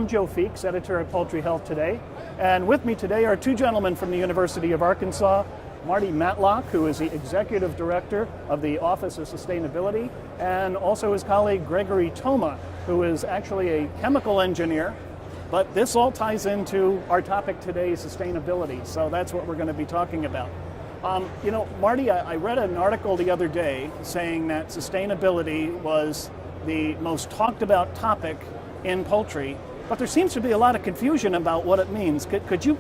I'm Joe Feeks, editor at Poultry Health Today, and with me today are two gentlemen from the University of Arkansas, Marty Matlock, who is the Executive Director of the Office of Sustainability, and also his colleague Gregory Toma, who is actually a chemical engineer, but this all ties into our topic today, sustainability, so that's what we're going to be talking about. Marty, I read an article the other day saying that sustainability was the most talked about topic in poultry, but there seems to be a lot of confusion about what it means. Could you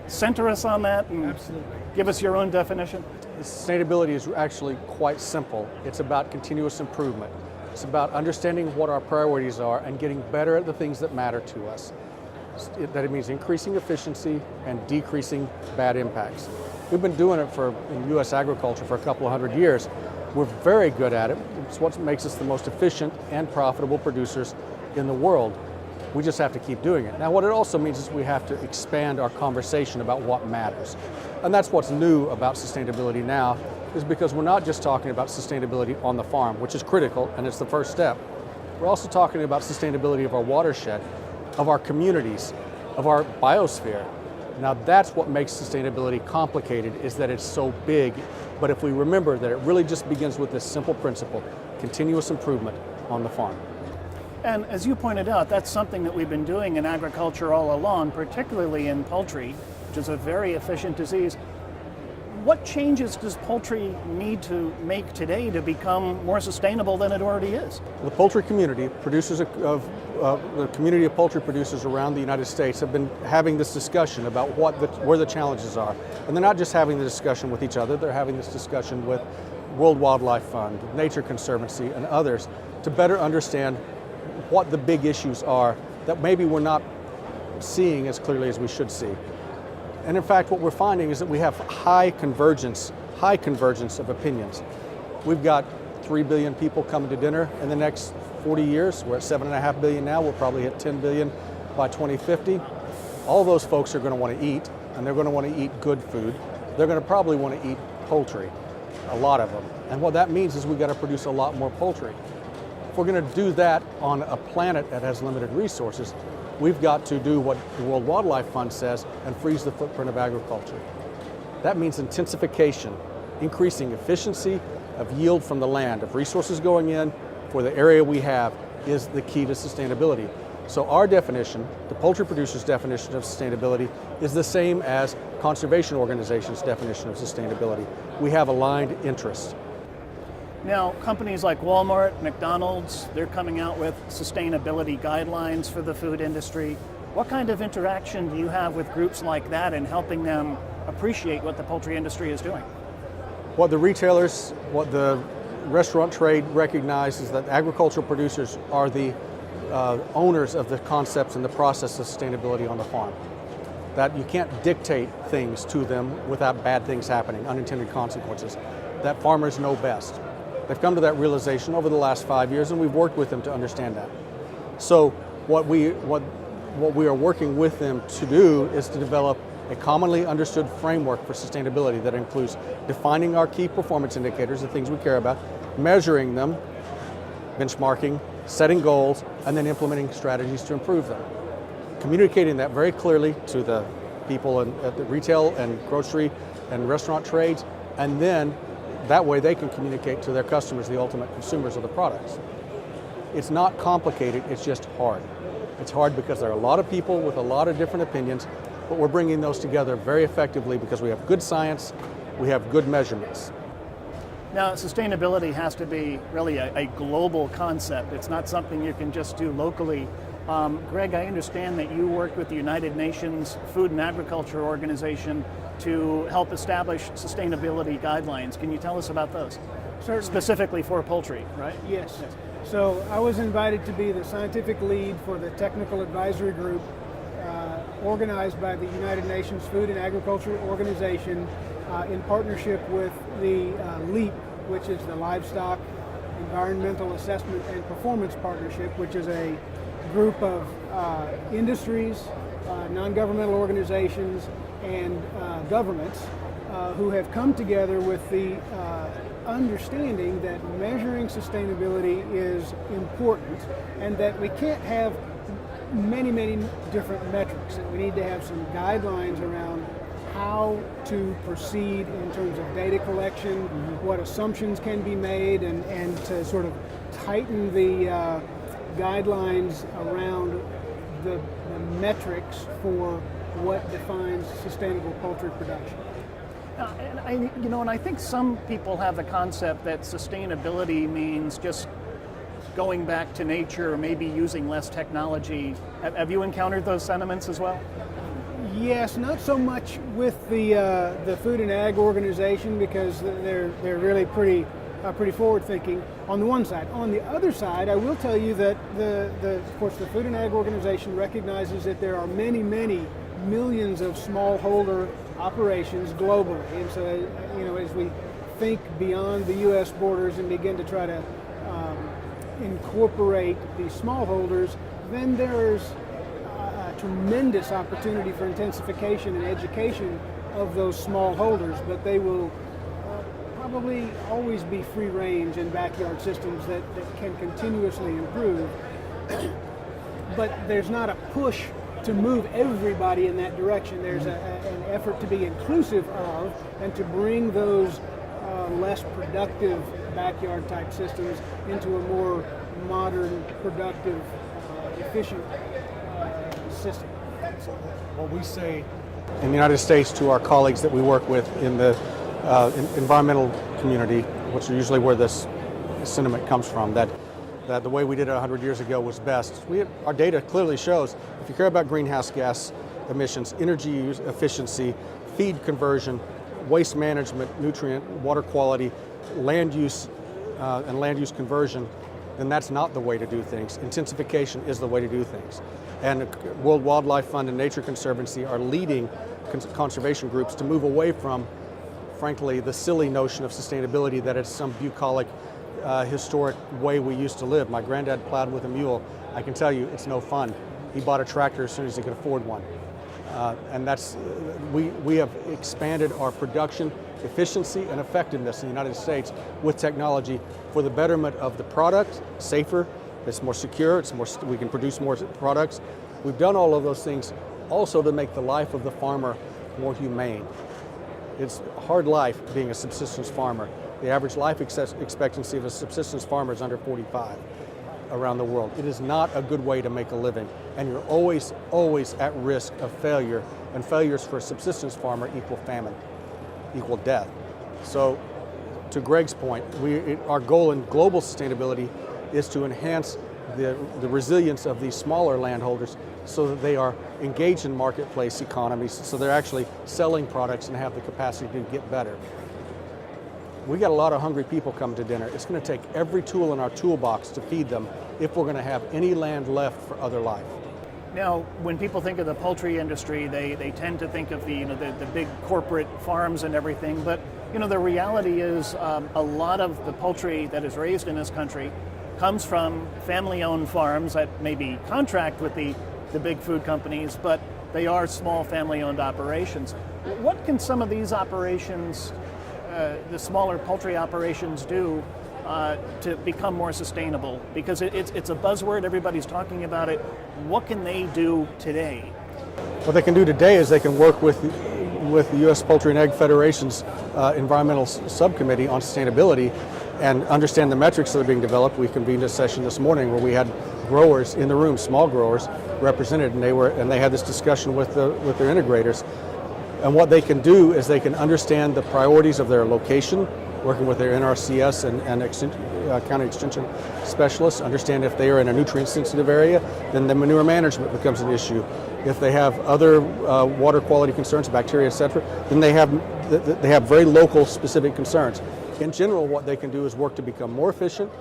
center us on that and Absolutely. Give us your own definition? Sustainability is actually quite simple. It's about continuous improvement. It's about understanding what our priorities are and getting better at the things that matter to us. That it means increasing efficiency and decreasing bad impacts. We've been doing it in U.S. agriculture for a couple of hundred years. We're very good at it. It's what makes us the most efficient and profitable producers in the world. We just have to keep doing it. Now, what it also means is we have to expand our conversation about what matters. And that's what's new about sustainability now, is because we're not just talking about sustainability on the farm, which is critical, and it's the first step. We're also talking about sustainability of our watershed, of our communities, of our biosphere. Now, that's what makes sustainability complicated, is that it's so big. But if we remember that it really just begins with this simple principle, continuous improvement on the farm. And as you pointed out, that's something that we've been doing in agriculture all along, particularly in poultry, which is a very efficient disease. What changes does poultry need to make today to become more sustainable than it already is? The poultry community, the community of poultry producers around the United States have been having this discussion about where the challenges are. And they're not just having the discussion with each other, they're having this discussion with World Wildlife Fund, Nature Conservancy, and others to better understand what the big issues are that maybe we're not seeing as clearly as we should see. And in fact, what we're finding is that we have high convergence of opinions. We've got 3 billion people coming to dinner in the next 40 years. We're at 7.5 billion now. We'll probably hit 10 billion by 2050. All those folks are going to want to eat, and they're going to want to eat good food. They're going to probably want to eat poultry, a lot of them. And what that means is we've got to produce a lot more poultry. If we're going to do that on a planet that has limited resources, we've got to do what the World Wildlife Fund says and freeze the footprint of agriculture. That means intensification, increasing efficiency of yield from the land, of resources going in for the area we have, is the key to sustainability. So our definition, the poultry producers' definition of sustainability, is the same as conservation organizations' definition of sustainability. We have aligned interests. Now, companies like Walmart, McDonalds, they're coming out with sustainability guidelines for the food industry. What kind of interaction do you have with groups like that in helping them appreciate what the poultry industry is doing? What the retailers, what the restaurant trade recognizes is that agricultural producers are the owners of the concepts and the process of sustainability on the farm. That you can't dictate things to them without bad things happening, unintended consequences. That farmers know best. They've come to that realization over the last 5 years, and we've worked with them to understand that. So what we are working with them to do is to develop a commonly understood framework for sustainability that includes defining our key performance indicators, the things we care about, measuring them, benchmarking, setting goals, and then implementing strategies to improve them. Communicating that very clearly to the people at the retail and grocery and restaurant trades, and then that way they can communicate to their customers, the ultimate consumers of the products. It's not complicated, it's just hard. It's hard because there are a lot of people with a lot of different opinions, but we're bringing those together very effectively because we have good science, we have good measurements. Now, sustainability has to be really a global concept. It's not something you can just do locally. Greg, I understand that you worked with the United Nations Food and Agriculture Organization to help establish sustainability guidelines. Can you tell us about those? Certainly. Specifically for poultry, right? Yes. So I was invited to be the scientific lead for the technical advisory group organized by the United Nations Food and Agriculture Organization in partnership with the LEAP, which is the Livestock Environmental Assessment and Performance Partnership, which is a group of industries, non-governmental organizations, and governments who have come together with the understanding that measuring sustainability is important and that we can't have many, many different metrics, and we need to have some guidelines around how to proceed in terms of data collection, what assumptions can be made, and to sort of tighten the guidelines around the metrics for what defines sustainable poultry production. And I think some people have the concept that sustainability means just going back to nature or maybe using less technology. Have you encountered those sentiments as well? Yes, not so much with the Food and Ag organization, because they're really pretty forward-thinking on the one side. On the other side, I will tell you that of course the Food and Ag organization recognizes that there are many millions of smallholder operations globally, and so as we think beyond the U.S. borders and begin to try to incorporate these smallholders, then there's a tremendous opportunity for intensification and education of those smallholders, but they will probably always be free range in backyard systems that can continuously improve. But there's not a push to move everybody in that direction. There's an effort to be inclusive of and to bring those less productive backyard type systems into a more modern, productive, efficient system. What we say in the United States to our colleagues that we work with in the environmental community, which is usually where this sentiment comes from, that the way we did it 100 years ago was best. Our data clearly shows if you care about greenhouse gas emissions, energy use efficiency, feed conversion, waste management, nutrient, water quality, land use and land use conversion, then that's not the way to do things. Intensification is the way to do things. And World Wildlife Fund and Nature Conservancy are leading conservation groups to move away from, frankly, the silly notion of sustainability that it's some bucolic, historic way we used to live. My granddad plowed with a mule. I can tell you it's no fun. He bought a tractor as soon as he could afford one. And that's, we have expanded our production efficiency and effectiveness in the United States with technology for the betterment of the product, safer, it's more secure, we can produce more products. We've done all of those things also to make the life of the farmer more humane. It's a hard life being a subsistence farmer. The average life expectancy of a subsistence farmer is under 45 around the world. It is not a good way to make a living, and you're always at risk of failure, and failures for a subsistence farmer equal famine, equal death. So to Greg's point, our goal in global sustainability is to enhance the resilience of these smaller landholders so that they are engaged in marketplace economies, so they're actually selling products and have the capacity to get better. We got a lot of hungry people coming to dinner. It's going to take every tool in our toolbox to feed them if we're going to have any land left for other life. Now, when people think of the poultry industry, they tend to think of the big corporate farms and everything, but the reality is a lot of the poultry that is raised in this country comes from family-owned farms that maybe contract with the big food companies, but they are small family-owned operations. What can some of these operations, the smaller poultry operations, do to become more sustainable? Because it's a buzzword, everybody's talking about it. What can they do today? What they can do today is they can work with the U.S. Poultry and Egg Federation's environmental subcommittee on sustainability and understand the metrics that are being developed. We convened a session this morning where we had growers in the room, small growers represented, and they had this discussion with their integrators. And what they can do is they can understand the priorities of their location, working with their NRCS and county extension specialists, understand if they are in a nutrient-sensitive area, then the manure management becomes an issue. If they have other water quality concerns, bacteria, etc., then they have very local specific concerns. In general, what they can do is work to become more efficient,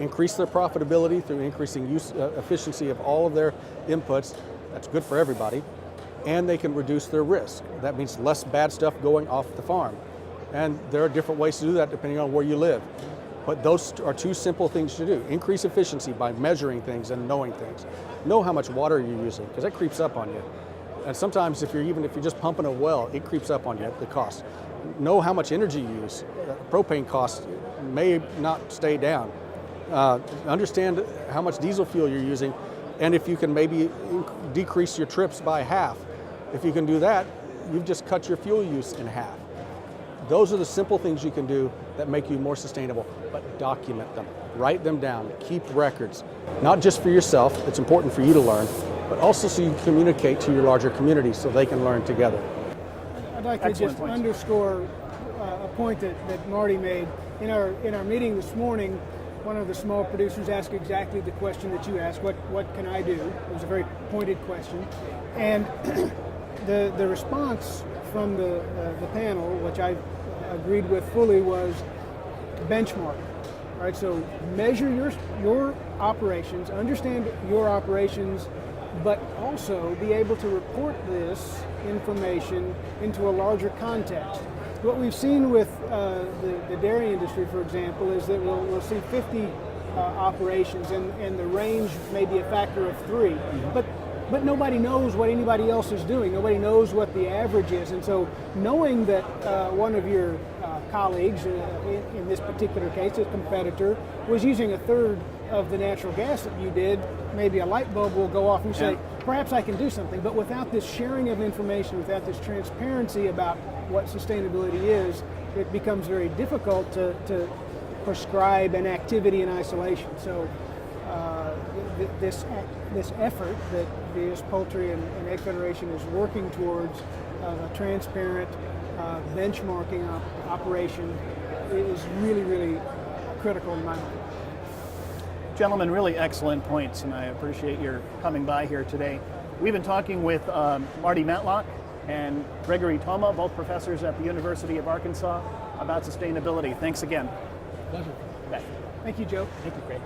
increase their profitability through increasing efficiency of all of their inputs. That's good for everybody. And they can reduce their risk. That means less bad stuff going off the farm. And there are different ways to do that depending on where you live. But those are two simple things to do. Increase efficiency by measuring things and knowing things. Know how much water you're using, because that creeps up on you. And sometimes if you're just pumping a well, it creeps up on you, the cost. Know how much energy you use. Propane costs may not stay down. Understand how much diesel fuel you're using And if you can maybe decrease your trips by half, if you can do that, you've just cut your fuel use in half. Those are the simple things you can do that make you more sustainable, but document them. Write them down, keep records, not just for yourself, it's important for you to learn, but also so you communicate to your larger community so they can learn together. I'd like to just underscore a point that Marty made. In our meeting this morning, one of the small producers asked exactly the question that you asked, what can I do? It was a very pointed question. And the response from the panel, which I agreed with fully, was benchmark. Right, so measure your operations, understand your operations, but also be able to report this information into a larger context. What we've seen with the dairy industry, for example, is that we'll see 50 operations, and the range may be a factor of 3. Mm-hmm. But nobody knows what anybody else is doing. Nobody knows what the average is. And so knowing that one of your colleagues, in this particular case, a competitor, was using a third of the natural gas that you did, maybe a light bulb will go off and you say, perhaps I can do something. But without this sharing of information, without this transparency about what sustainability is, it becomes very difficult to prescribe an activity in isolation. So this effort that the U.S. Poultry and Egg Federation is working towards, a transparent benchmarking operation, is really, really critical in my mind. Gentlemen, really excellent points, and I appreciate your coming by here today. We've been talking with Marty Matlock and Gregory Toma, both professors at the University of Arkansas, about sustainability. Thanks again. Pleasure. Thank you, Joe. Thank you, Craig.